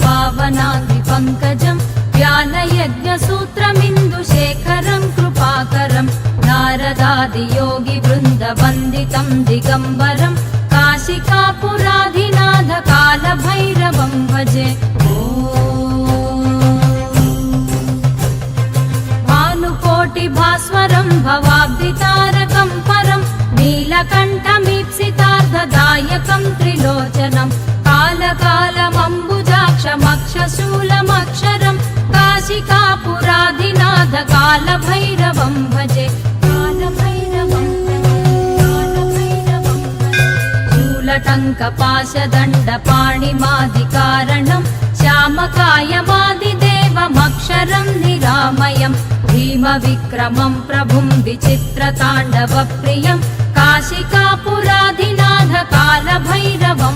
पावनाद्रिपङ्कजं व्यालयज्ञसूत्रमिन्दुशेखरं कृपाकरं नारदादियोगिवृन्दवन्दितं दिगम्बरं काशिकापुराधिनाथ कालभैरवं भजे। भानुकोटिभास्वरं भवाब्धितारकं परं नीलकण्ठमीप्सितार्थदायकं त्रिलोचनं कालकालमम्बुजाक्षमक्षशूलमक्षरं काशिकापुराधिनाथ कालभैरवं भजे। शूलटङ्कपाशदण्डपाणिमादिकारणं श्यामकायमादिदेवमक्षरं निरामयं भीमविक्रमं प्रभुं विचित्रताण्डवप्रियं काशिकापुराधिनाथ कालभैरवं